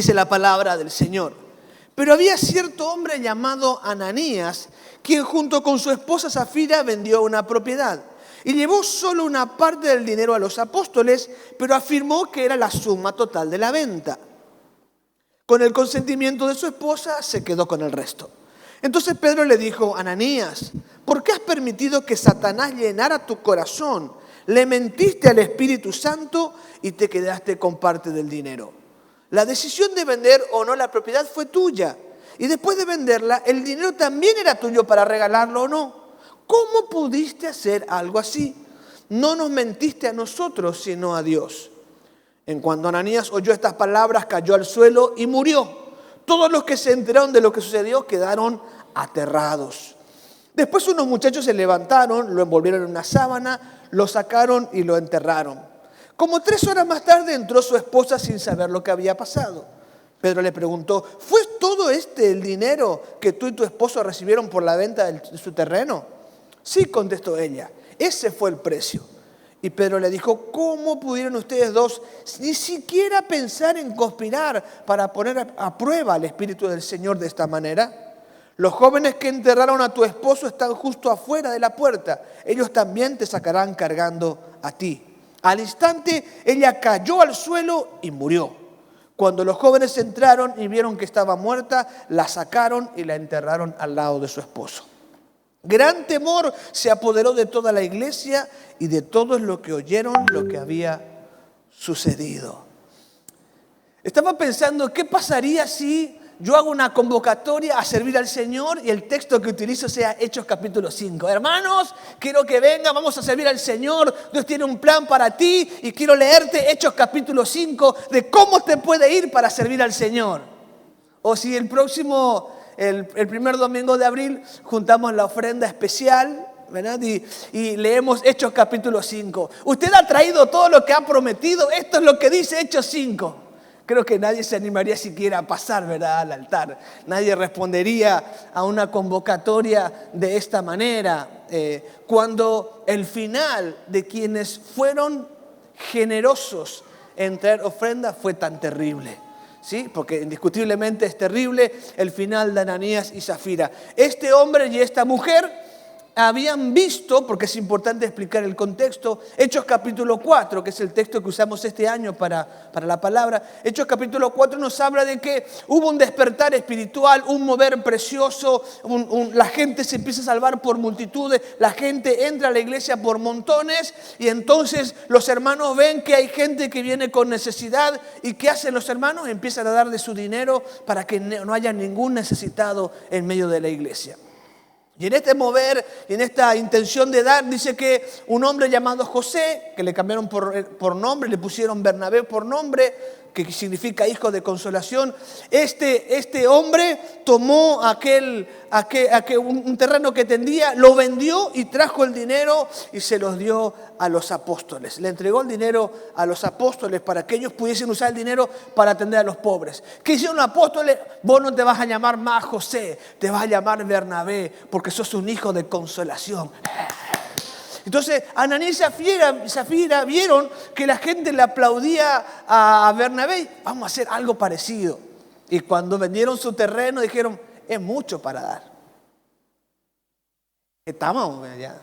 dice la palabra del Señor. Pero había cierto hombre llamado Ananías, quien junto con su esposa Safira vendió una propiedad y llevó solo una parte del dinero a los apóstoles, pero afirmó que era la suma total de la venta. Con el consentimiento de su esposa se quedó con el resto. Entonces Pedro le dijo: Ananías, ¿por qué has permitido que Satanás llenara tu corazón? Le mentiste al Espíritu Santo y te quedaste con parte del dinero. La decisión de vender o no la propiedad fue tuya. Y después de venderla, el dinero también era tuyo para regalarlo o no. ¿Cómo pudiste hacer algo así? No nos mentiste a nosotros, sino a Dios. En cuanto Ananías oyó estas palabras, cayó al suelo y murió. Todos los que se enteraron de lo que sucedió quedaron aterrados. Después unos muchachos se levantaron, lo envolvieron en una sábana, lo sacaron y lo enterraron. Como 3 horas más tarde entró su esposa sin saber lo que había pasado. Pedro le preguntó: ¿fue todo el dinero que tú y tu esposo recibieron por la venta de su terreno? Sí, contestó ella, ese fue el precio. Y Pedro le dijo: ¿cómo pudieron ustedes dos ni siquiera pensar en conspirar para poner a prueba al Espíritu del Señor de esta manera? Los jóvenes que enterraron a tu esposo están justo afuera de la puerta. Ellos también te sacarán cargando a ti. Al instante ella cayó al suelo y murió. Cuando los jóvenes entraron y vieron que estaba muerta, la sacaron y la enterraron al lado de su esposo. Gran temor se apoderó de toda la iglesia y de todos los que oyeron lo que había sucedido. Estaba pensando, ¿qué pasaría si yo hago una convocatoria a servir al Señor y el texto que utilizo sea Hechos capítulo 5? Hermanos, quiero que vengan, vamos a servir al Señor. Dios tiene un plan para ti y quiero leerte Hechos capítulo 5 de cómo te puede ir para servir al Señor. O si el primer domingo de abril juntamos la ofrenda especial, ¿verdad? Y leemos Hechos capítulo 5. Usted ha traído todo lo que ha prometido, esto es lo que dice Hechos 5. Creo que nadie se animaría siquiera a pasar, ¿verdad?, al altar. Nadie respondería a una convocatoria de esta manera. Cuando el final de quienes fueron generosos en traer ofrenda fue tan terrible. ¿Sí? Porque indiscutiblemente es terrible el final de Ananías y Safira. Este hombre y esta mujer habían visto, porque es importante explicar el contexto, Hechos capítulo 4, que es el texto que usamos este año para la palabra. Hechos capítulo 4 nos habla de que hubo un despertar espiritual, un mover precioso, la gente se empieza a salvar por multitudes, la gente entra a la iglesia por montones y entonces los hermanos ven que hay gente que viene con necesidad y ¿qué hacen los hermanos? Empiezan a dar de su dinero para que no haya ningún necesitado en medio de la iglesia. Y en este mover, y en esta intención de dar, dice que un hombre llamado José, que le cambiaron por nombre, le pusieron Bernabé por nombre, que significa hijo de consolación. Este hombre tomó un terreno que tendía, lo vendió y trajo el dinero y se los dio a los apóstoles. Le entregó el dinero a los apóstoles para que ellos pudiesen usar el dinero para atender a los pobres. ¿Qué hicieron los apóstoles? Vos no te vas a llamar más José, te vas a llamar Bernabé porque sos un hijo de consolación. Entonces Ananías y Safira vieron que la gente le aplaudía a Bernabé. Vamos a hacer algo parecido. Y cuando vendieron su terreno dijeron, es mucho para dar. Estamos ya.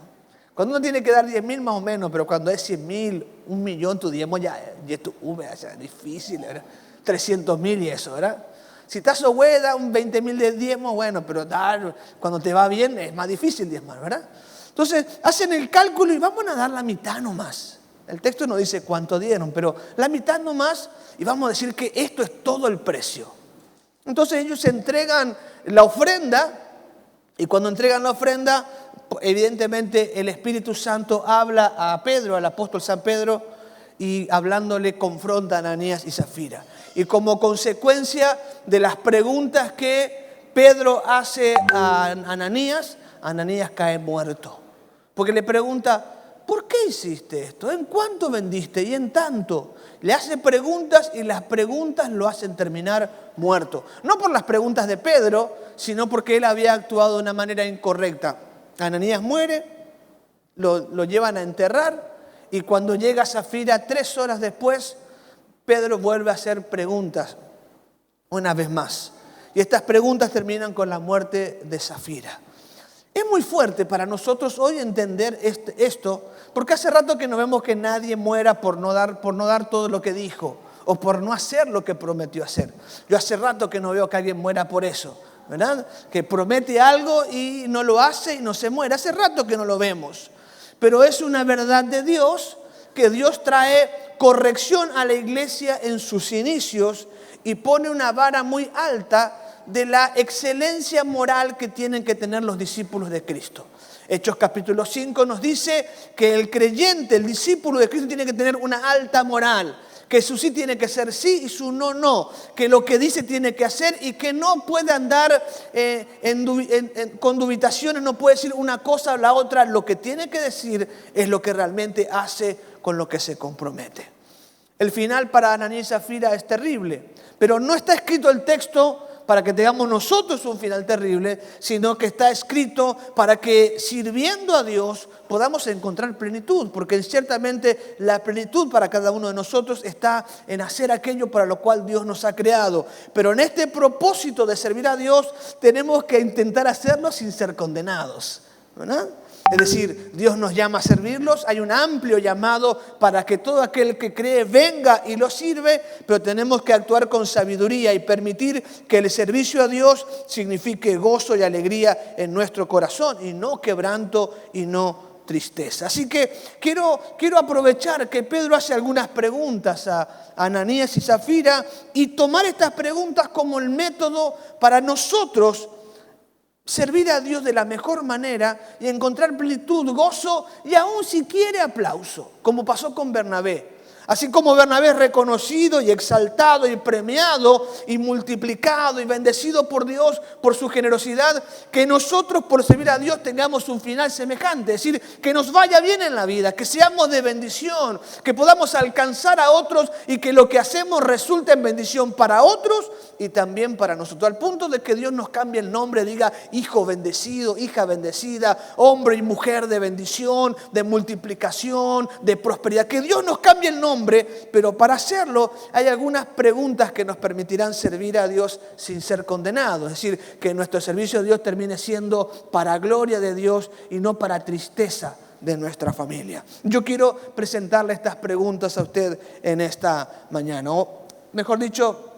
Cuando uno tiene que dar 10.000 más o menos, pero cuando es 100.000, 1.000.000, tu diezmo ya es difícil, ¿verdad? 300.000 y eso, ¿verdad? Si estás da un 20.000 de diezmo, bueno, pero dar cuando te va bien es más difícil diezmar, ¿verdad? Entonces hacen el cálculo y vamos a dar la mitad nomás. El texto no dice cuánto dieron, pero la mitad nomás y vamos a decir que esto es todo el precio. Entonces ellos entregan la ofrenda y cuando entregan la ofrenda, evidentemente el Espíritu Santo habla a Pedro, al apóstol San Pedro, y hablándole confronta a Ananías y Safira. Y como consecuencia de las preguntas que Pedro hace a Ananías, Ananías cae muerto. Porque le pregunta, ¿por qué hiciste esto? ¿En cuánto vendiste? Y en tanto. Le hace preguntas y las preguntas lo hacen terminar muerto. No por las preguntas de Pedro, sino porque él había actuado de una manera incorrecta. Ananías muere, lo llevan a enterrar y cuando llega Safira 3 horas después, Pedro vuelve a hacer preguntas. una vez más. Y estas preguntas terminan con la muerte de Safira. Es muy fuerte para nosotros hoy entender esto, porque hace rato que no vemos que nadie muera por no dar todo lo que dijo o por no hacer lo que prometió hacer. Yo hace rato que no veo que alguien muera por eso, ¿verdad? Que promete algo y no lo hace y no se muere. Hace rato que no lo vemos. Pero es una verdad de Dios, que Dios trae corrección a la iglesia en sus inicios y pone una vara muy alta de la excelencia moral que tienen que tener los discípulos de Cristo. Hechos capítulo 5 nos dice que el creyente, el discípulo de Cristo, tiene que tener una alta moral, que su sí tiene que ser sí y su no, no, que lo que dice tiene que hacer y que no puede andar con dubitaciones, no puede decir una cosa o la otra, lo que tiene que decir es lo que realmente hace con lo que se compromete. El final para Ananías y Zafira es terrible, pero no está escrito el texto para que tengamos nosotros un final terrible, sino que está escrito para que sirviendo a Dios podamos encontrar plenitud, porque ciertamente la plenitud para cada uno de nosotros está en hacer aquello para lo cual Dios nos ha creado. Pero en este propósito de servir a Dios tenemos que intentar hacerlo sin ser condenados, ¿verdad? Es decir, Dios nos llama a servirlos, hay un amplio llamado para que todo aquel que cree venga y lo sirve, pero tenemos que actuar con sabiduría y permitir que el servicio a Dios signifique gozo y alegría en nuestro corazón y no quebranto y no tristeza. Así que quiero aprovechar que Pedro hace algunas preguntas a Ananías y Zafira y tomar estas preguntas como el método para nosotros servir a Dios de la mejor manera y encontrar plenitud, gozo y aún si quiere aplauso, como pasó con Bernabé. Así como Bernabé es reconocido y exaltado y premiado y multiplicado y bendecido por Dios por su generosidad, que nosotros por servir a Dios tengamos un final semejante. Es decir, que nos vaya bien en la vida, que seamos de bendición, que podamos alcanzar a otros y que lo que hacemos resulte en bendición para otros y también para nosotros. Al punto de que Dios nos cambie el nombre, diga hijo bendecido, hija bendecida, hombre y mujer de bendición, de multiplicación, de prosperidad. Que Dios nos cambie el nombre. Pero para hacerlo hay algunas preguntas que nos permitirán servir a Dios sin ser condenados. Es decir, que nuestro servicio a Dios termine siendo para gloria de Dios y no para tristeza de nuestra familia. Yo quiero presentarle estas preguntas a usted en esta mañana. O mejor dicho,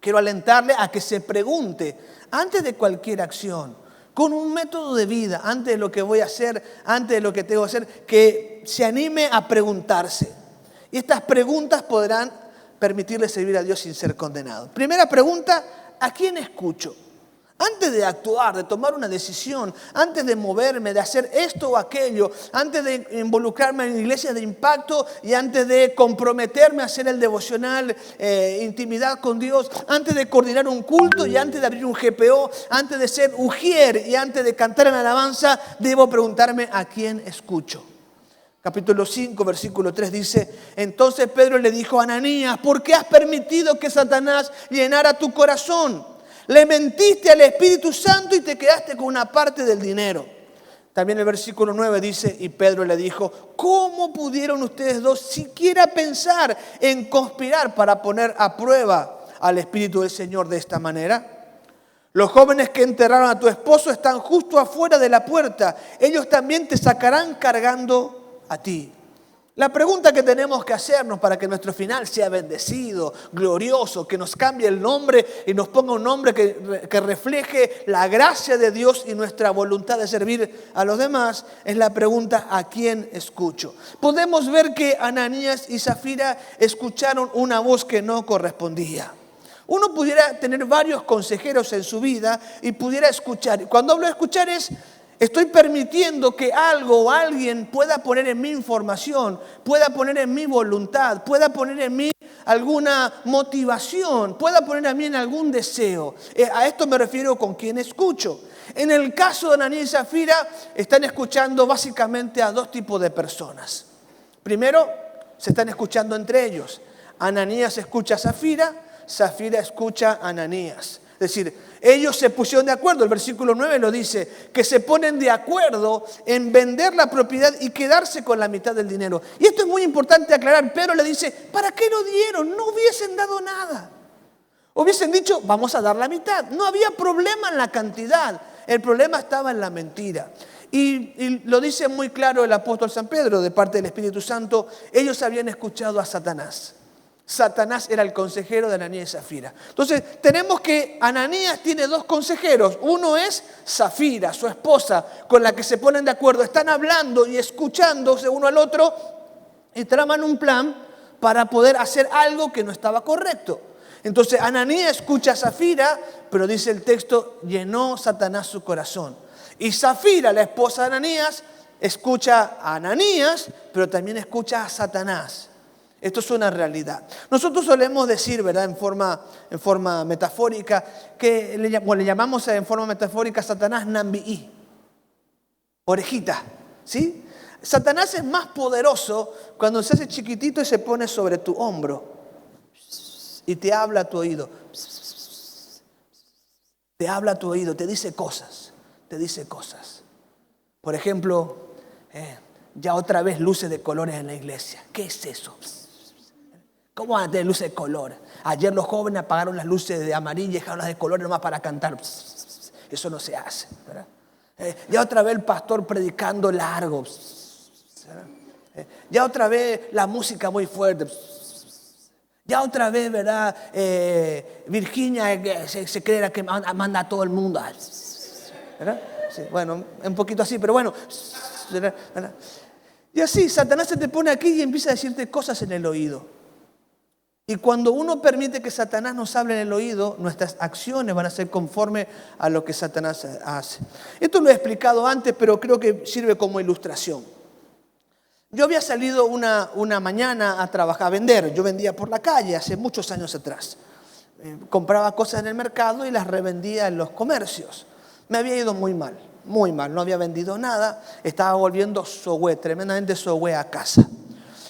quiero alentarle a que se pregunte antes de cualquier acción, con un método de vida, antes de lo que voy a hacer, antes de lo que tengo que hacer, que se anime a preguntarse. Y estas preguntas podrán permitirle servir a Dios sin ser condenado. Primera pregunta, ¿a quién escucho? Antes de actuar, de tomar una decisión, antes de moverme, de hacer esto o aquello, antes de involucrarme en iglesias de impacto y antes de comprometerme a hacer el devocional, intimidad con Dios, antes de coordinar un culto y antes de abrir un GPO, antes de ser ujier y antes de cantar en alabanza, debo preguntarme a quién escucho. Capítulo 5, versículo 3 dice, entonces Pedro le dijo a Ananías, ¿por qué has permitido que Satanás llenara tu corazón? Le mentiste al Espíritu Santo y te quedaste con una parte del dinero. También el versículo 9 dice, y Pedro le dijo, ¿cómo pudieron ustedes dos siquiera pensar en conspirar para poner a prueba al Espíritu del Señor de esta manera? Los jóvenes que enterraron a tu esposo están justo afuera de la puerta. Ellos también te sacarán cargando a ti. La pregunta que tenemos que hacernos para que nuestro final sea bendecido, glorioso, que nos cambie el nombre y nos ponga un nombre que refleje la gracia de Dios y nuestra voluntad de servir a los demás, es la pregunta ¿a quién escucho? Podemos ver que Ananías y Zafira escucharon una voz que no correspondía. Uno pudiera tener varios consejeros en su vida y pudiera escuchar. Cuando hablo de escuchar es estoy permitiendo que algo o alguien pueda poner en mí información, pueda poner en mí voluntad, pueda poner en mí alguna motivación, pueda poner a mí en algún deseo. A esto me refiero con quien escucho. En el caso de Ananías y Zafira, están escuchando básicamente a dos tipos de personas. Primero, se están escuchando entre ellos. Ananías escucha a Zafira, Zafira escucha a Ananías. Es decir, ellos se pusieron de acuerdo, el versículo 9 lo dice, que se ponen de acuerdo en vender la propiedad y quedarse con la mitad del dinero. Y esto es muy importante aclarar. Pedro le dice, ¿para qué lo dieron? No hubiesen dado nada. Hubiesen dicho, vamos a dar la mitad. No había problema en la cantidad. El problema estaba en la mentira. Y lo dice muy claro el apóstol San Pedro, de parte del Espíritu Santo. Ellos habían escuchado a Satanás. Satanás era el consejero de Ananías y Zafira. Entonces, tenemos que Ananías tiene dos consejeros. Uno es Zafira, su esposa, con la que se ponen de acuerdo. Están hablando y escuchándose uno al otro y traman un plan para poder hacer algo que no estaba correcto. Entonces, Ananías escucha a Zafira, pero dice el texto, llenó Satanás su corazón. Y Zafira, la esposa de Ananías, escucha a Ananías, pero también escucha a Satanás. Esto es una realidad. Nosotros solemos decir, ¿verdad?, en forma metafórica, que le llamamos en forma metafórica a Satanás Nambií, orejita, ¿sí? Satanás es más poderoso cuando se hace chiquitito y se pone sobre tu hombro y te habla a tu oído. Te habla a tu oído, te dice cosas. Por ejemplo, ya otra vez luces de colores en la iglesia. ¿Qué es eso? ¿Cómo van a tener luces de color? Ayer los jóvenes apagaron las luces de amarillo y dejaron las de color nomás para cantar. Eso no se hace, ¿verdad? Ya otra vez el pastor predicando largo. Ya otra vez la música muy fuerte. Ya otra vez, ¿verdad? Virginia se cree la que manda a todo el mundo. ¿Verdad? Sí, bueno, un poquito así, pero bueno. ¿Verdad? Y así, Satanás se te pone aquí y empieza a decirte cosas en el oído. Y cuando uno permite que Satanás nos hable en el oído, nuestras acciones van a ser conforme a lo que Satanás hace. Esto lo he explicado antes, pero creo que sirve como ilustración. Yo había salido una mañana a trabajar, a vender. Yo vendía por la calle hace muchos años atrás. Compraba cosas en el mercado y las revendía en los comercios. Me había ido muy mal, no había vendido nada. Estaba volviendo tremendamente sohue a casa.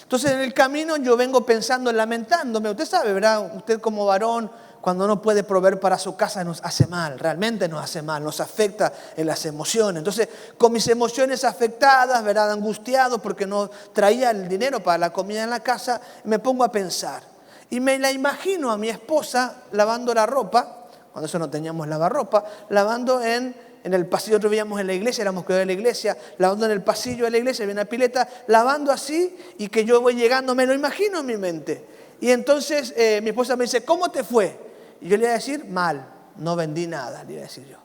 Entonces en el camino yo vengo pensando, lamentándome. Usted sabe, ¿verdad? Usted como varón, cuando no puede proveer para su casa nos hace mal, realmente nos hace mal, nos afecta en las emociones. Entonces con mis emociones afectadas, ¿verdad?, angustiado porque no traía el dinero para la comida en la casa, me pongo a pensar. Y me la imagino a mi esposa lavando la ropa, cuando eso no teníamos lavarropa, lavando en el pasillo. Nosotros vivíamos en la iglesia, éramos cuidadores de la iglesia, lavando en el pasillo de la iglesia, había una pileta, lavando así, y que yo voy llegando, me lo imagino en mi mente. Y entonces mi esposa me dice, ¿cómo te fue? Y yo le iba a decir, mal, no vendí nada, le iba a decir yo.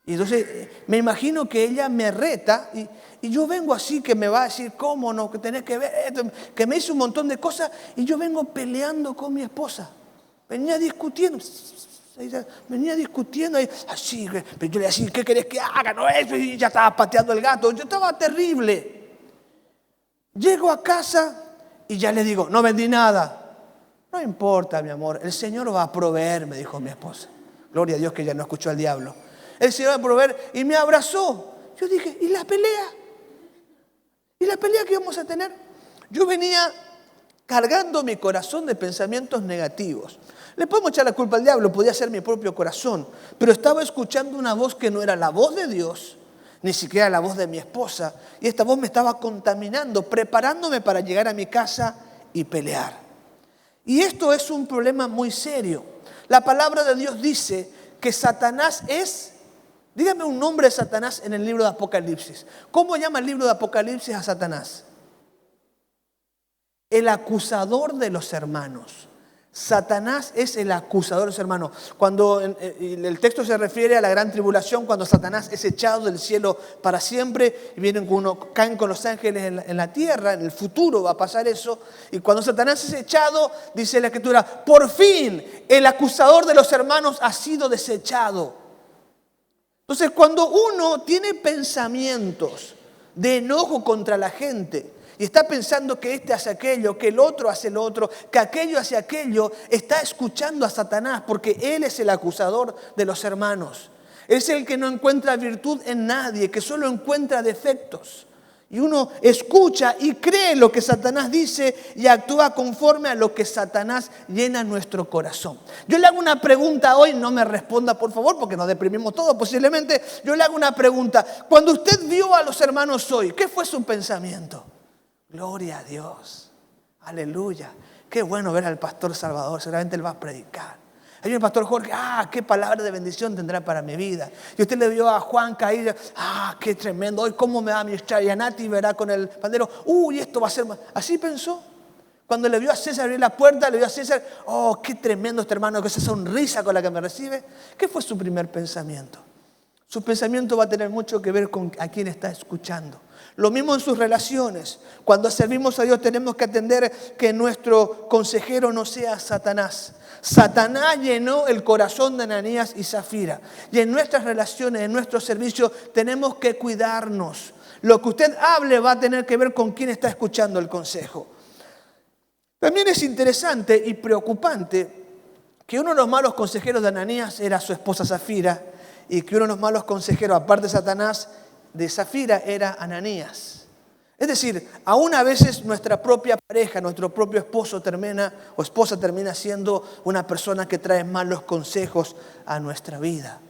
Y entonces me imagino que ella me reta, y yo vengo así, que me va a decir, ¿cómo no? Que tenés que ver esto, que me hizo un montón de cosas, y yo vengo peleando con mi esposa. Venía discutiendo, así, pero yo le decía, ¿qué querés que haga? No eso, y ya estaba pateando el gato. Yo estaba terrible. Llego a casa y ya le digo, no vendí nada. No importa, mi amor, el Señor va a proveer, me dijo mi esposa. Gloria a Dios que ya no escuchó al diablo. El Señor va a proveer y me abrazó. Yo dije, ¿y la pelea? ¿Y la pelea que íbamos a tener? Yo venía cargando mi corazón de pensamientos negativos. Le podemos echar la culpa al diablo, podía ser mi propio corazón, pero estaba escuchando una voz que no era la voz de Dios, ni siquiera la voz de mi esposa, y esta voz me estaba contaminando, preparándome para llegar a mi casa y pelear. Y esto es un problema muy serio. La palabra de Dios dice que Satanás es, dígame un nombre de Satanás en el libro de Apocalipsis. ¿Cómo llama el libro de Apocalipsis a Satanás? El acusador de los hermanos. Satanás es el acusador de los hermanos. Cuando el texto se refiere a la gran tribulación, cuando Satanás es echado del cielo para siempre y caen con los ángeles en la tierra, en el futuro va a pasar eso. Y cuando Satanás es echado, dice la Escritura, por fin el acusador de los hermanos ha sido desechado. Entonces, cuando uno tiene pensamientos de enojo contra la gente, y está pensando que este hace aquello, que el otro hace lo otro, que aquello hace aquello, está escuchando a Satanás porque él es el acusador de los hermanos. Es el que no encuentra virtud en nadie, que solo encuentra defectos. Y uno escucha y cree lo que Satanás dice y actúa conforme a lo que Satanás llena nuestro corazón. Yo le hago una pregunta hoy, no me responda por favor porque nos deprimimos todos posiblemente. Yo le hago una pregunta. Cuando usted vio a los hermanos hoy, ¿qué fue su pensamiento? Gloria a Dios, aleluya. Qué bueno ver al pastor Salvador, seguramente él va a predicar. Hay un pastor Jorge, qué palabra de bendición tendrá para mi vida. Y usted le vio a Juan caer, qué tremendo, hoy cómo me va a ministrar. Y a Nati verá con el pandero, esto va a ser más. Así pensó. Cuando le vio a César abrir la puerta, le vio a César, qué tremendo este hermano, que esa sonrisa con la que me recibe. ¿Qué fue su primer pensamiento? Su pensamiento va a tener mucho que ver con a quién está escuchando. Lo mismo en sus relaciones. Cuando servimos a Dios tenemos que atender que nuestro consejero no sea Satanás. Satanás llenó el corazón de Ananías y Zafira. Y en nuestras relaciones, en nuestro servicio, tenemos que cuidarnos. Lo que usted hable va a tener que ver con quién está escuchando el consejo. También es interesante y preocupante que uno de los malos consejeros de Ananías era su esposa Zafira y que uno de los malos consejeros, aparte de Satanás, de Zafira era Ananías. Es decir, aún a veces nuestra propia pareja, nuestro propio esposo esposa termina siendo una persona que trae malos consejos a nuestra vida.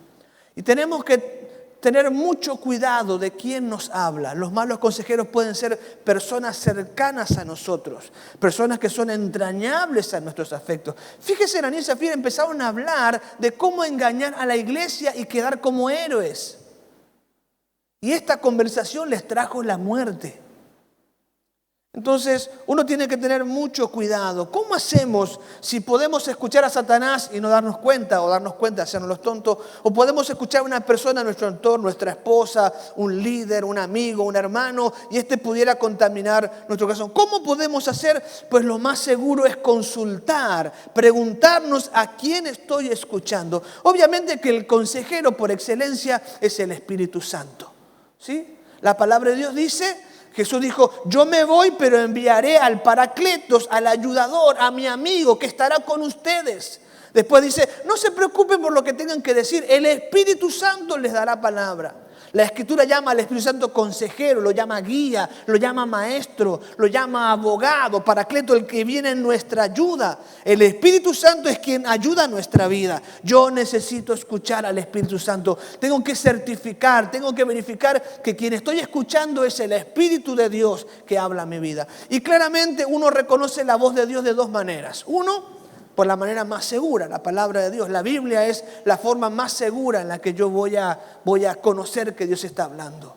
Y tenemos que tener mucho cuidado de quién nos habla. Los malos consejeros pueden ser personas cercanas a nosotros, personas que son entrañables a nuestros afectos. Fíjese, Ananías y Zafira empezaron a hablar de cómo engañar a la iglesia y quedar como héroes. Y esta conversación les trajo la muerte. Entonces, uno tiene que tener mucho cuidado. ¿Cómo hacemos si podemos escuchar a Satanás y no darnos cuenta, o darnos cuenta, hacernos los tontos? O podemos escuchar a una persona en nuestro entorno, nuestra esposa, un líder, un amigo, un hermano, y pudiera contaminar nuestro corazón. ¿Cómo podemos hacer? Pues lo más seguro es consultar, preguntarnos a quién estoy escuchando. Obviamente que el consejero por excelencia es el Espíritu Santo. ¿Sí? La palabra de Dios dice... Jesús dijo, yo me voy, pero enviaré al Paracletos, al ayudador, a mi amigo que estará con ustedes. Después dice, no se preocupen por lo que tengan que decir, el Espíritu Santo les dará palabra. La Escritura llama al Espíritu Santo consejero, lo llama guía, lo llama maestro, lo llama abogado, Paracleto, el que viene en nuestra ayuda. El Espíritu Santo es quien ayuda a nuestra vida. Yo necesito escuchar al Espíritu Santo. Tengo que certificar, tengo que verificar que quien estoy escuchando es el Espíritu de Dios que habla a mi vida. Y claramente uno reconoce la voz de Dios de dos maneras. Uno, por la manera más segura, la palabra de Dios. La Biblia es la forma más segura en la que yo voy a conocer que Dios está hablando.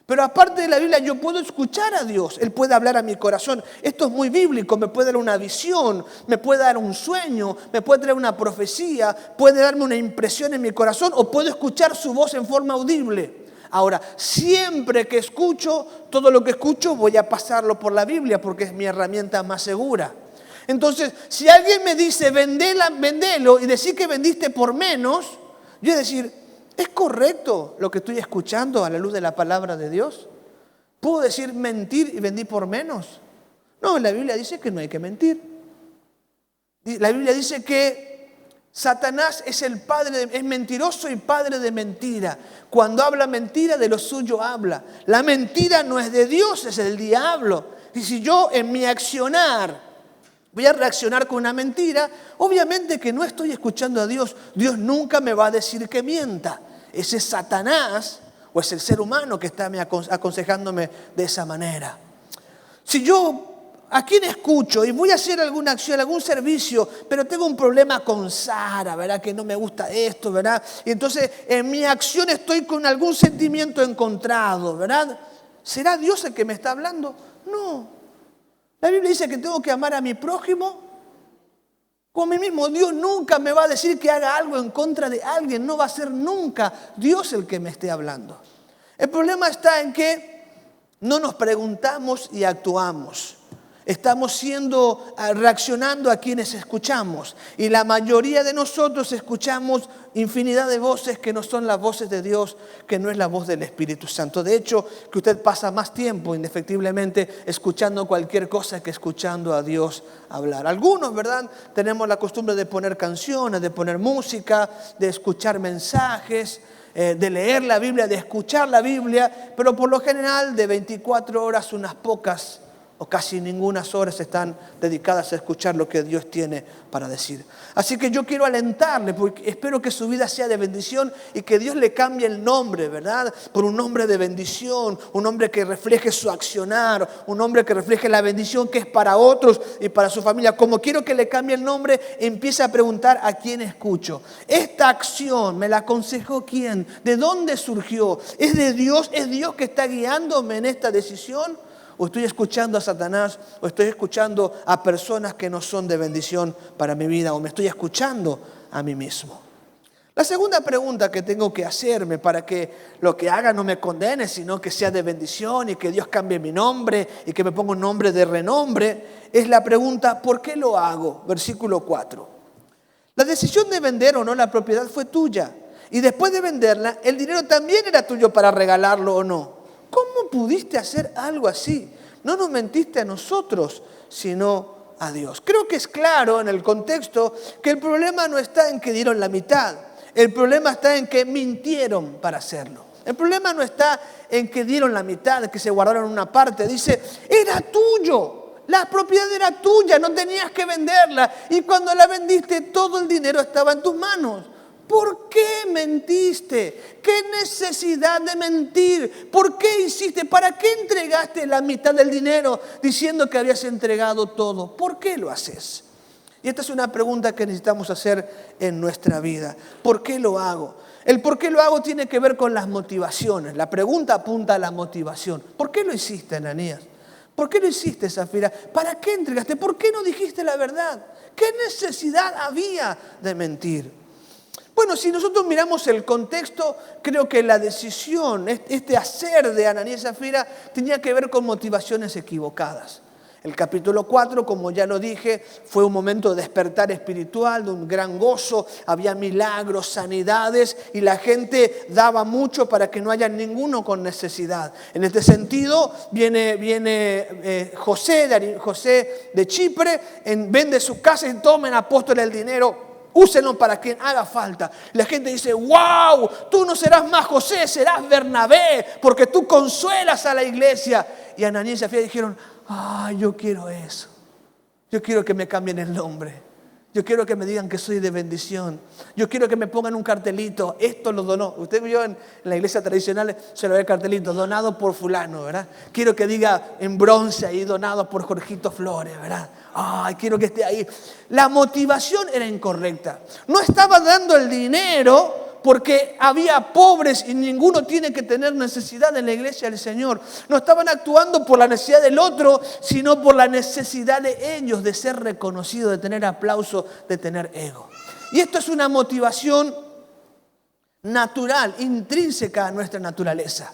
Pero aparte de la Biblia, yo puedo escuchar a Dios. Él puede hablar a mi corazón. Esto es muy bíblico. Me puede dar una visión, me puede dar un sueño, me puede traer una profecía, puede darme una impresión en mi corazón o puedo escuchar su voz en forma audible. Ahora, siempre que escucho, todo lo que escucho voy a pasarlo por la Biblia porque es mi herramienta más segura. Entonces, si alguien me dice, vendelo y decir que vendiste por menos, yo voy a decir, ¿es correcto lo que estoy escuchando a la luz de la palabra de Dios? ¿Puedo decir mentir y vendí por menos? No, la Biblia dice que no hay que mentir. La Biblia dice que Satanás es es mentiroso y padre de mentira. Cuando habla mentira, de lo suyo habla. La mentira no es de Dios, es del diablo. Y si yo en mi accionar voy a reaccionar con una mentira, obviamente que no estoy escuchando a Dios. Dios nunca me va a decir que mienta. Ese es Satanás o es el ser humano que está aconsejándome de esa manera. Si yo a quién escucho y voy a hacer alguna acción, algún servicio, pero tengo un problema con Sara, ¿verdad? Que no me gusta esto, ¿verdad? Y entonces en mi acción estoy con algún sentimiento encontrado, ¿verdad? ¿Será Dios el que me está hablando? No. La Biblia dice que tengo que amar a mi prójimo como a mí mismo. Dios nunca me va a decir que haga algo en contra de alguien. No va a ser nunca Dios el que me esté hablando. El problema está en que no nos preguntamos y actuamos. Estamos reaccionando a quienes escuchamos. Y la mayoría de nosotros escuchamos infinidad de voces que no son las voces de Dios, que no es la voz del Espíritu Santo. De hecho, que usted pasa más tiempo, indefectiblemente, escuchando cualquier cosa que escuchando a Dios hablar. Algunos, ¿verdad? Tenemos la costumbre de poner canciones, de poner música, de escuchar mensajes, de leer la Biblia, de escuchar la Biblia, pero por lo general de 24 horas unas pocas o casi ninguna horas están dedicadas a escuchar lo que Dios tiene para decir. Así que yo quiero alentarle, porque espero que su vida sea de bendición y que Dios le cambie el nombre, ¿verdad? Por un nombre de bendición, un nombre que refleje su accionar, un nombre que refleje la bendición que es para otros y para su familia. Como quiero que le cambie el nombre, empiece a preguntar a quién escucho. Esta acción, ¿me la aconsejó quién? ¿De dónde surgió? ¿Es de Dios? ¿Es Dios que está guiándome en esta decisión? ¿O estoy escuchando a Satanás? ¿O estoy escuchando a personas que no son de bendición para mi vida? ¿O me estoy escuchando a mí mismo? La segunda pregunta que tengo que hacerme para que lo que haga no me condene, sino que sea de bendición y que Dios cambie mi nombre y que me ponga un nombre de renombre, es la pregunta, ¿por qué lo hago? Versículo 4. La decisión de vender o no la propiedad fue tuya. Y después de venderla, el dinero también era tuyo para regalarlo o no. ¿Cómo pudiste hacer algo así? No nos mentiste a nosotros, sino a Dios. Creo que es claro en el contexto que el problema no está en que dieron la mitad. El problema está en que mintieron para hacerlo. El problema no está en que dieron la mitad, que se guardaron una parte. Dice, era tuyo. La propiedad era tuya, no tenías que venderla. Y cuando la vendiste, todo el dinero estaba en tus manos. ¿Por qué mentiste? ¿Qué necesidad de mentir? ¿Por qué hiciste? ¿Para qué entregaste la mitad del dinero diciendo que habías entregado todo? ¿Por qué lo haces? Y esta es una pregunta que necesitamos hacer en nuestra vida. ¿Por qué lo hago? El por qué lo hago tiene que ver con las motivaciones. La pregunta apunta a la motivación. ¿Por qué lo hiciste, Ananías? ¿Por qué lo hiciste, Zafira? ¿Para qué entregaste? ¿Por qué no dijiste la verdad? ¿Qué necesidad había de mentir? Bueno, si nosotros miramos el contexto, creo que la decisión, este hacer de Ananías y Zafira tenía que ver con motivaciones equivocadas. El capítulo 4, como ya lo dije, fue un momento de despertar espiritual, de un gran gozo, había milagros, sanidades y la gente daba mucho para que no haya ninguno con necesidad. En este sentido, viene José de Chipre, vende su casa y tomen apóstoles el dinero. Úsenlo para quien haga falta. La gente dice, wow, tú no serás más José, serás Bernabé, porque tú consuelas a la iglesia. Y Ananías y Zafira dijeron, yo quiero eso. Yo quiero que me cambien el nombre. Yo quiero que me digan que soy de bendición. Yo quiero que me pongan un cartelito. Esto lo donó. Usted vio en la iglesia tradicional, se lo ve el cartelito, donado por fulano, ¿verdad? Quiero que diga en bronce ahí, donado por Jorgito Flores, ¿verdad? Quiero que esté ahí. La motivación era incorrecta. No estaba dando el dinero porque había pobres y ninguno tiene que tener necesidad en la iglesia del Señor. No estaban actuando por la necesidad del otro, sino por la necesidad de ellos de ser reconocidos, de tener aplauso, de tener ego. Y esto es una motivación natural, intrínseca a nuestra naturaleza.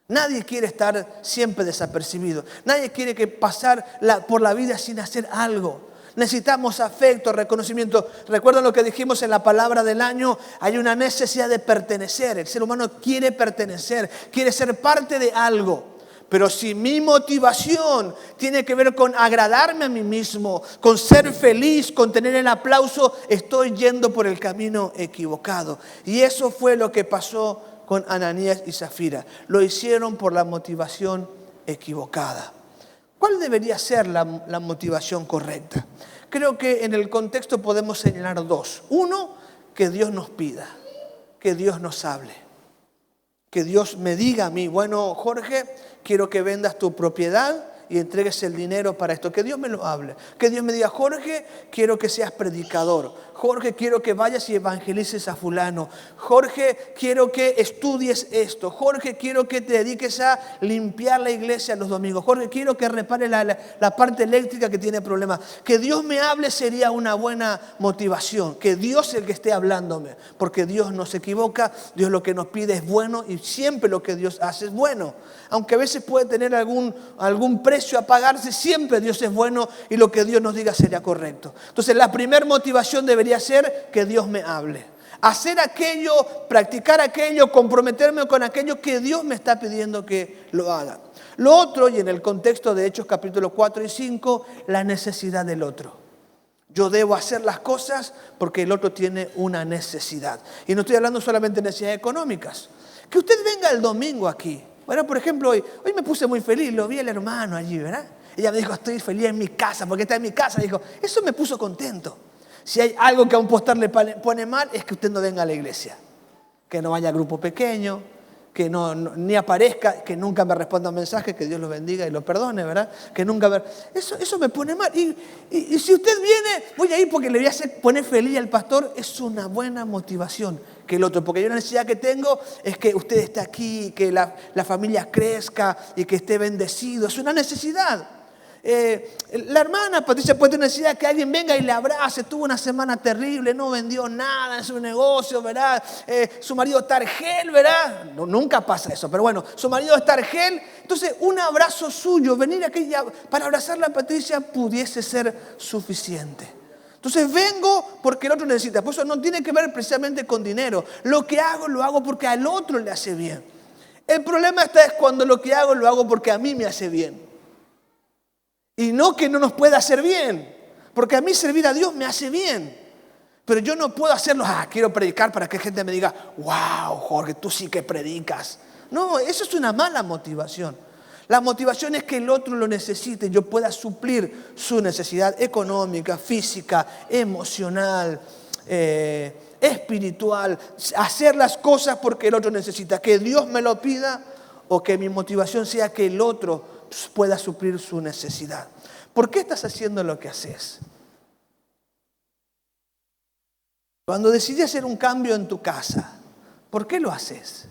Nadie quiere estar siempre desapercibido. Nadie quiere pasar por la vida sin hacer algo. Necesitamos afecto, reconocimiento. ¿Recuerdan lo que dijimos en la palabra del año? Hay una necesidad de pertenecer. El ser humano quiere pertenecer, quiere ser parte de algo. Pero si mi motivación tiene que ver con agradarme a mí mismo, con ser feliz, con tener el aplauso, estoy yendo por el camino equivocado. Y eso fue lo que pasó con Ananías y Zafira. Lo hicieron por la motivación equivocada. ¿Cuál debería ser la motivación correcta? Creo que en el contexto podemos señalar dos. Uno, que Dios nos pida, que Dios nos hable. Que Dios me diga a mí, bueno, Jorge, quiero que vendas tu propiedad y entregues el dinero para esto. Que Dios me lo hable. Que Dios me diga, Jorge, quiero que seas predicador. Jorge, quiero que vayas y evangelices a fulano. Jorge, quiero que estudies esto. Jorge, quiero que te dediques a limpiar la iglesia los domingos. Jorge, quiero que repare la parte eléctrica que tiene problemas. Que Dios me hable sería una buena motivación. Que Dios es el que esté hablándome. Porque Dios no se equivoca. Dios lo que nos pide es bueno y siempre lo que Dios hace es bueno. Aunque a veces puede tener algún precio a pagarse, siempre Dios es bueno y lo que Dios nos diga sería correcto. Entonces la primera motivación debería ser que Dios me hable. Hacer aquello, practicar aquello, comprometerme con aquello que Dios me está pidiendo que lo haga. Lo otro, y en el contexto de Hechos capítulos 4 y 5, la necesidad del otro. Yo debo hacer las cosas porque el otro tiene una necesidad. Y no estoy hablando solamente de necesidades económicas. Que usted venga el domingo aquí. Bueno, por ejemplo, hoy me puse muy feliz, lo vi al hermano allí, ¿verdad? Ella me dijo, estoy feliz en mi casa, porque está en mi casa. Dijo, eso me puso contento. Si hay algo que a un pastor le pone mal, es que usted no venga a la iglesia. Que no vaya a grupo pequeño, que ni aparezca, que nunca me responda un mensaje, que Dios lo bendiga y lo perdone, ¿verdad? Que nunca me... Eso me pone mal. Y si usted viene, voy a ir porque le voy a hacer poner feliz al pastor, es una buena motivación que el otro. Porque yo la necesidad que tengo es que usted esté aquí, que la familia crezca y que esté bendecido. Es una necesidad. La hermana Patricia puede tener necesidad de que alguien venga y le abrace. Tuvo una semana terrible, no vendió nada en su negocio, ¿verdad? Su marido está argel, ¿verdad? No, nunca pasa eso, pero bueno, su marido está argel. Entonces, un abrazo suyo, venir aquí para abrazarla a Patricia pudiese ser suficiente. Entonces vengo porque el otro necesita. Por eso no tiene que ver precisamente con dinero. Lo que hago, lo hago porque al otro le hace bien. El problema es cuando lo que hago, lo hago porque a mí me hace bien. Y no que no nos pueda hacer bien, porque a mí servir a Dios me hace bien. Pero yo no puedo hacerlo, quiero predicar para que gente me diga, wow, Jorge, tú sí que predicas. No, eso es una mala motivación. La motivación es que el otro lo necesite, yo pueda suplir su necesidad económica, física, emocional, espiritual. Hacer las cosas porque el otro necesita, que Dios me lo pida o que mi motivación sea que el otro pueda suplir su necesidad. ¿Por qué estás haciendo lo que haces? Cuando decidí hacer un cambio en tu casa, ¿por qué lo haces?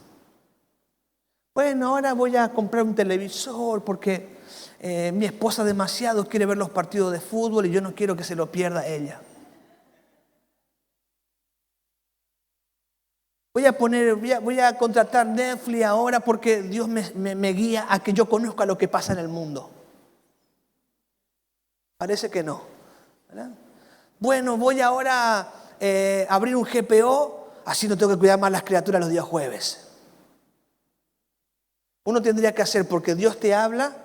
Bueno, ahora voy a comprar un televisor porque mi esposa demasiado quiere ver los partidos de fútbol y yo no quiero que se lo pierda ella. Voy a contratar Netflix ahora porque Dios me guía a que yo conozca lo que pasa en el mundo. Parece que no, ¿verdad? Bueno, voy ahora a abrir un GPO, así no tengo que cuidar más las criaturas los días jueves. Uno tendría que hacer porque Dios te habla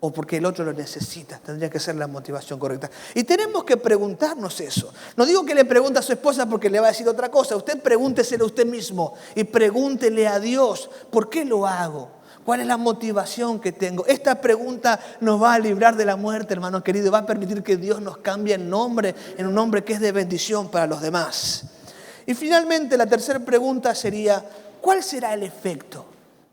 o porque el otro lo necesita. Tendría que ser la motivación correcta. Y tenemos que preguntarnos eso. No digo que le pregunte a su esposa porque le va a decir otra cosa. Usted pregúnteselo a usted mismo y pregúntele a Dios, ¿por qué lo hago? ¿Cuál es la motivación que tengo? Esta pregunta nos va a librar de la muerte, hermano querido, y va a permitir que Dios nos cambie el nombre en un nombre que es de bendición para los demás. Y finalmente la tercera pregunta sería, ¿cuál será el efecto?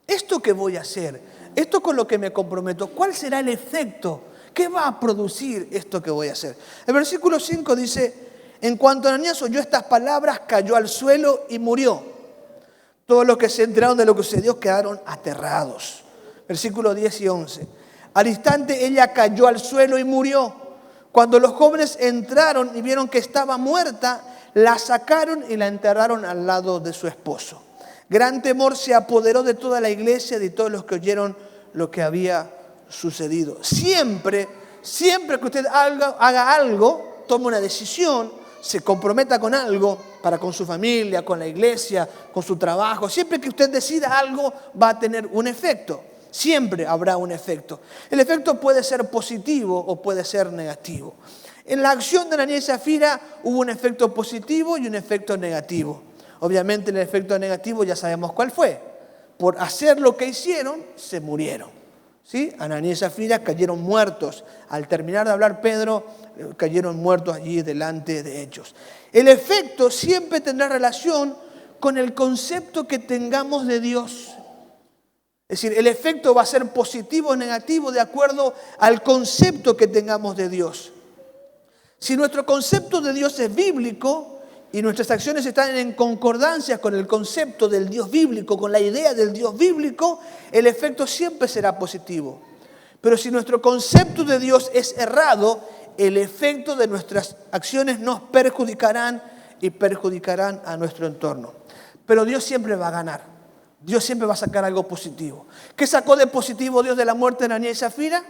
Esto que voy a hacer, esto con lo que me comprometo, ¿cuál será el efecto? ¿Qué va a producir esto que voy a hacer? El versículo 5 dice, en cuanto Ananías oyó estas palabras, cayó al suelo y murió. Todos los que se enteraron de lo que sucedió quedaron aterrados. Versículos 10 y 11. Al instante ella cayó al suelo y murió. Cuando los jóvenes entraron y vieron que estaba muerta, la sacaron y la enterraron al lado de su esposo. Gran temor se apoderó de toda la iglesia y de todos los que oyeron lo que había sucedido. Siempre que usted haga algo, tome una decisión, se comprometa con algo, para con su familia, con la iglesia, con su trabajo. Siempre que usted decida algo, va a tener un efecto. Siempre habrá un efecto. El efecto puede ser positivo o puede ser negativo. En la acción de Ananías y Zafira hubo un efecto positivo y un efecto negativo. Obviamente el efecto negativo ya sabemos cuál fue. Por hacer lo que hicieron, se murieron. ¿Sí? Ananías y Zafira cayeron muertos. Al terminar de hablar Pedro, cayeron muertos allí delante de ellos. El efecto siempre tendrá relación con el concepto que tengamos de Dios. Es decir, el efecto va a ser positivo o negativo de acuerdo al concepto que tengamos de Dios. Si nuestro concepto de Dios es bíblico y nuestras acciones están en concordancia con el concepto del Dios bíblico, con la idea del Dios bíblico, el efecto siempre será positivo. Pero si nuestro concepto de Dios es errado, el efecto de nuestras acciones nos perjudicarán y perjudicarán a nuestro entorno. Pero Dios siempre va a ganar. Dios siempre va a sacar algo positivo. ¿Qué sacó de positivo Dios de la muerte de Ananías y Zafira?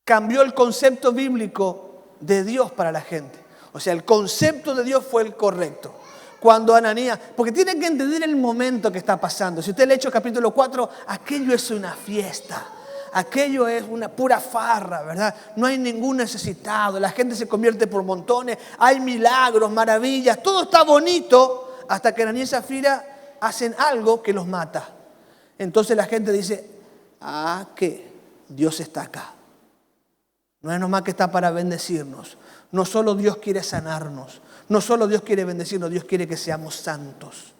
Cambió el concepto bíblico de Dios para la gente. O sea, el concepto de Dios fue el correcto. Cuando Ananías, porque tienen que entender el momento que está pasando. Si usted lee Hechos capítulo 4, aquello es una fiesta. Aquello es una pura farra, ¿verdad? No hay ningún necesitado. La gente se convierte por montones. Hay milagros, maravillas. Todo está bonito hasta que Ananías y Zafira hacen algo que los mata. Entonces la gente dice, ¿qué? Dios está acá. No es nomás que está para bendecirnos. No solo Dios quiere sanarnos, no solo Dios quiere bendecirnos, Dios quiere que seamos santos.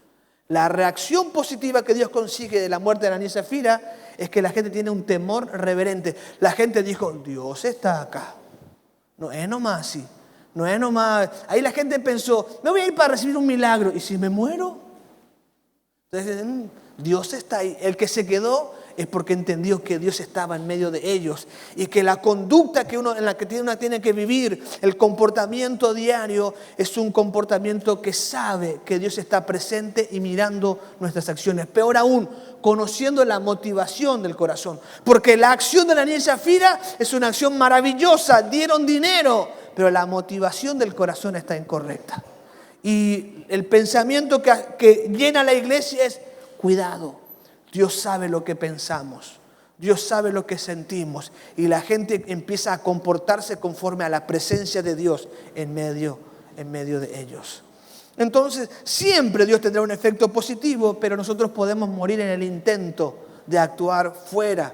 La reacción positiva que Dios consigue de la muerte de Ananías y Zafira es que la gente tiene un temor reverente. La gente dijo, Dios está acá. No es nomás así. No es nomás. Ahí la gente pensó, me voy a ir para recibir un milagro. ¿Y si me muero? Entonces, Dios está ahí. El que se quedó es porque entendió que Dios estaba en medio de ellos y que la conducta en la que uno tiene que vivir, el comportamiento diario, es un comportamiento que sabe que Dios está presente y mirando nuestras acciones. Peor aún, conociendo la motivación del corazón. Porque la acción de Ananías y Zafira es una acción maravillosa, dieron dinero, pero la motivación del corazón está incorrecta. Y el pensamiento que llena la iglesia es, cuidado. Dios sabe lo que pensamos, Dios sabe lo que sentimos y la gente empieza a comportarse conforme a la presencia de Dios en medio de ellos. Entonces, siempre Dios tendrá un efecto positivo, pero nosotros podemos morir en el intento de actuar fuera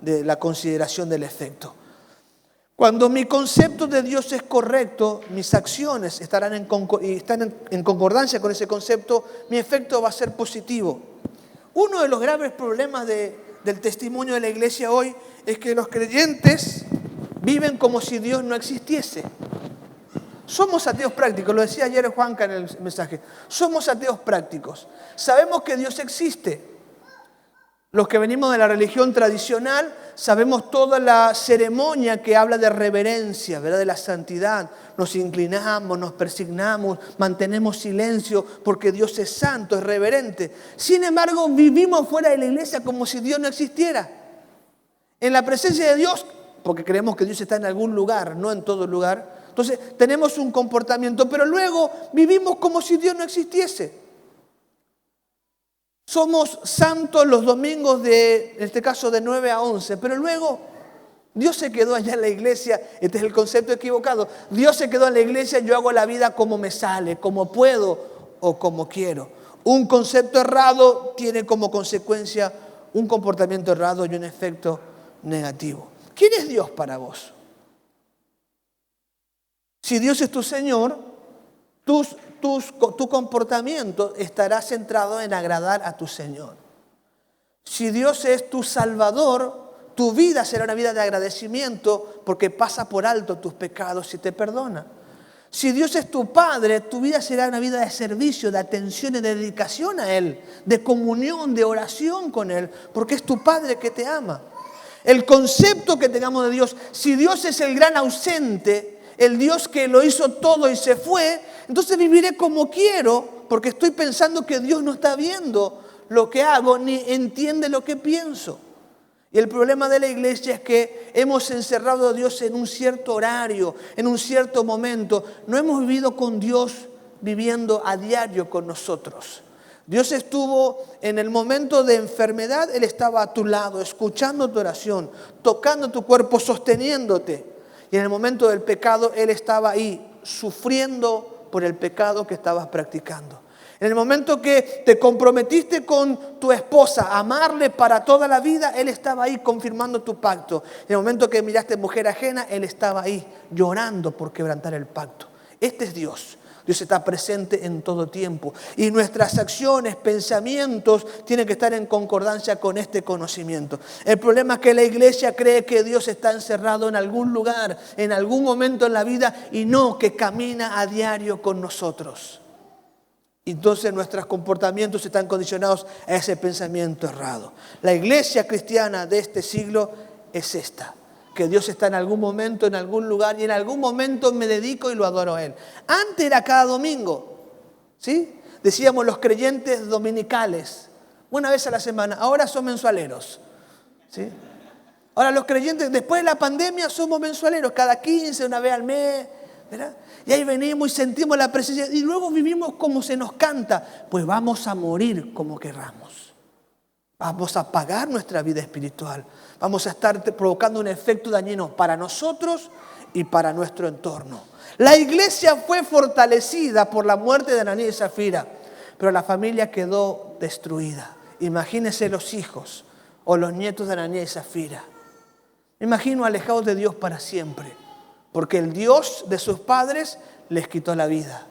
de la consideración del efecto. Cuando mi concepto de Dios es correcto, mis acciones están en concordancia con ese concepto, mi efecto va a ser positivo. Uno de los graves problemas del testimonio de la iglesia hoy es que los creyentes viven como si Dios no existiese. Somos ateos prácticos, lo decía ayer Juanca en el mensaje. Somos ateos prácticos. Sabemos que Dios existe. Los que venimos de la religión tradicional sabemos toda la ceremonia que habla de reverencia, ¿verdad? De la santidad. Nos inclinamos, nos persignamos, mantenemos silencio porque Dios es santo, es reverente. Sin embargo, vivimos fuera de la iglesia como si Dios no existiera. En la presencia de Dios, porque creemos que Dios está en algún lugar, no en todo lugar. Entonces, tenemos un comportamiento, pero luego vivimos como si Dios no existiese. Somos santos los domingos en este caso de 9 a 11, pero luego Dios se quedó allá en la iglesia. Este es el concepto equivocado. Dios se quedó en la iglesia, yo hago la vida como me sale, como puedo o como quiero. Un concepto errado tiene como consecuencia un comportamiento errado y un efecto negativo. ¿Quién es Dios para vos? Si Dios es tu Señor, tu comportamiento estará centrado en agradar a tu Señor. Si Dios es tu Salvador, tu vida será una vida de agradecimiento porque pasa por alto tus pecados y te perdona. Si Dios es tu Padre, tu vida será una vida de servicio, de atención y de dedicación a Él, de comunión, de oración con Él, porque es tu Padre que te ama. El concepto que tengamos de Dios, si Dios es el gran ausente, el Dios que lo hizo todo y se fue, entonces viviré como quiero, porque estoy pensando que Dios no está viendo lo que hago, ni entiende lo que pienso. Y el problema de la iglesia es que hemos encerrado a Dios en un cierto horario, en un cierto momento. No hemos vivido con Dios viviendo a diario con nosotros. Dios estuvo en el momento de enfermedad, Él estaba a tu lado, escuchando tu oración, tocando tu cuerpo, sosteniéndote. Y en el momento del pecado, Él estaba ahí, sufriendo por el pecado que estabas practicando. En el momento que te comprometiste con tu esposa, a amarle para toda la vida, Él estaba ahí confirmando tu pacto. En el momento que miraste mujer ajena, Él estaba ahí llorando por quebrantar el pacto. Este es Dios. Dios está presente en todo tiempo. Y nuestras acciones, pensamientos, tienen que estar en concordancia con este conocimiento. El problema es que la iglesia cree que Dios está encerrado en algún lugar, en algún momento en la vida, y no, que camina a diario con nosotros. Entonces nuestros comportamientos están condicionados a ese pensamiento errado. La iglesia cristiana de este siglo es esta. Que Dios está en algún momento, en algún lugar, y en algún momento me dedico y lo adoro a Él. Antes era cada domingo, ¿sí? Decíamos los creyentes dominicales, una vez a la semana. Ahora son mensualeros, ¿sí? Ahora los creyentes, después de la pandemia, somos mensualeros, cada 15, una vez al mes, ¿verdad? Y ahí venimos y sentimos la presencia, y luego vivimos como se nos canta. Pues vamos a morir como querramos. Vamos a pagar nuestra vida espiritual. Vamos a estar provocando un efecto dañino para nosotros y para nuestro entorno. La iglesia fue fortalecida por la muerte de Ananías y Zafira, pero la familia quedó destruida. Imagínense los hijos o los nietos de Ananías y Zafira. Me imagino alejados de Dios para siempre, porque el Dios de sus padres les quitó la vida.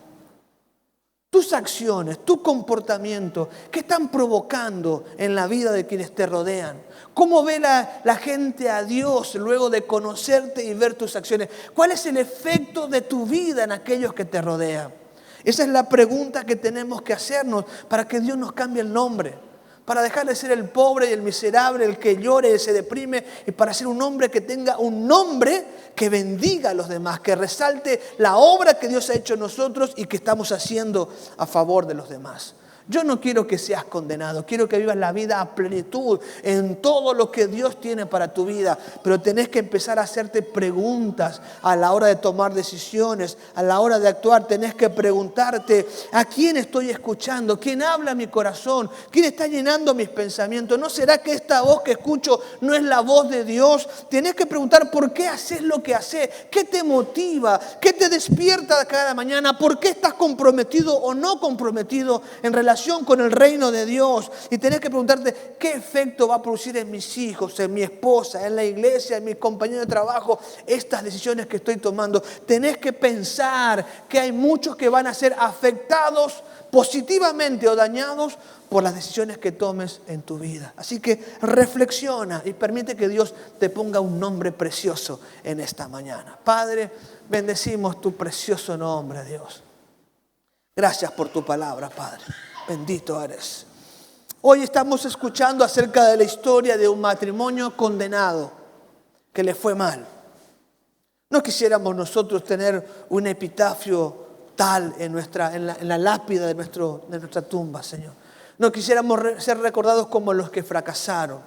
Tus acciones, tu comportamiento, ¿qué están provocando en la vida de quienes te rodean? ¿Cómo ve la gente a Dios luego de conocerte y ver tus acciones? ¿Cuál es el efecto de tu vida en aquellos que te rodean? Esa es la pregunta que tenemos que hacernos para que Dios nos cambie el nombre. Para dejar de ser el pobre y el miserable, el que llore y se deprime, y para ser un hombre que tenga un nombre que bendiga a los demás, que resalte la obra que Dios ha hecho en nosotros y que estamos haciendo a favor de los demás. Yo no quiero que seas condenado, quiero que vivas la vida a plenitud en todo lo que Dios tiene para tu vida, pero tenés que empezar a hacerte preguntas a la hora de tomar decisiones, a la hora de actuar. Tenés que preguntarte: ¿a quién estoy escuchando? ¿Quién habla a mi corazón? ¿Quién está llenando mis pensamientos? ¿No será que esta voz que escucho no es la voz de Dios? Tenés que preguntar: ¿por qué haces lo que haces? ¿Qué te motiva? ¿Qué te despierta cada mañana? ¿Por qué estás comprometido o no comprometido en relación con el reino de Dios? Y tenés que preguntarte: ¿qué efecto va a producir en mis hijos, en mi esposa, en la iglesia, en mis compañeros de trabajo, estas decisiones que estoy tomando? Tenés que pensar que hay muchos que van a ser afectados positivamente o dañados por las decisiones que tomes en tu vida. Así que reflexiona y permite que Dios te ponga un nombre precioso en esta mañana. Padre, bendecimos tu precioso nombre, Dios. Gracias por tu palabra, Padre. Bendito eres. Hoy estamos escuchando acerca de la historia de un matrimonio condenado que le fue mal. No quisiéramos nosotros tener un epitafio tal en la lápida de nuestra tumba, Señor. No quisiéramos ser recordados como los que fracasaron,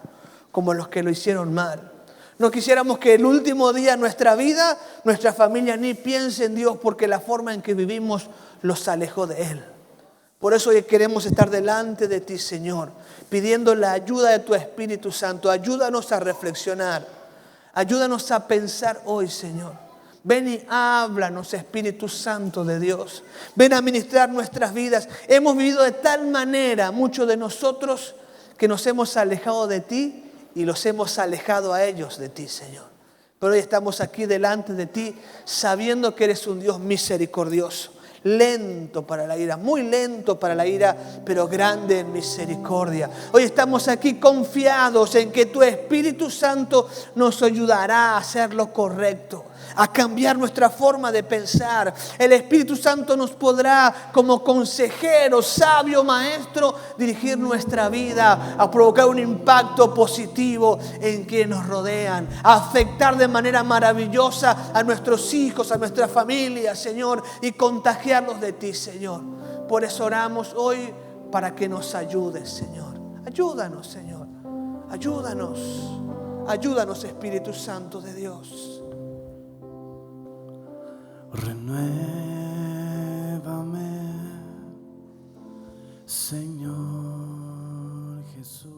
como los que lo hicieron mal. No quisiéramos que el último día de nuestra vida, nuestra familia ni piense en Dios, porque la forma en que vivimos los alejó de Él. Por eso hoy queremos estar delante de ti, Señor, pidiendo la ayuda de tu Espíritu Santo. Ayúdanos a reflexionar. Ayúdanos a pensar hoy, Señor. Ven y háblanos, Espíritu Santo de Dios. Ven a ministrar nuestras vidas. Hemos vivido de tal manera, muchos de nosotros, que nos hemos alejado de ti y los hemos alejado a ellos de ti, Señor. Pero hoy estamos aquí delante de ti, sabiendo que eres un Dios misericordioso. Lento para la ira, muy lento para la ira, pero grande en misericordia. Hoy estamos aquí confiados en que tu Espíritu Santo nos ayudará a hacer lo correcto, a cambiar nuestra forma de pensar. El Espíritu Santo nos podrá, como consejero, sabio, maestro, dirigir nuestra vida, a provocar un impacto positivo en quienes nos rodean, a afectar de manera maravillosa a nuestros hijos, a nuestra familia, Señor, y contagiarlos de ti, Señor. Por eso oramos hoy para que nos ayudes, Señor. Ayúdanos, Señor. Ayúdanos. Ayúdanos, Espíritu Santo de Dios. Renuévame, Señor Jesús.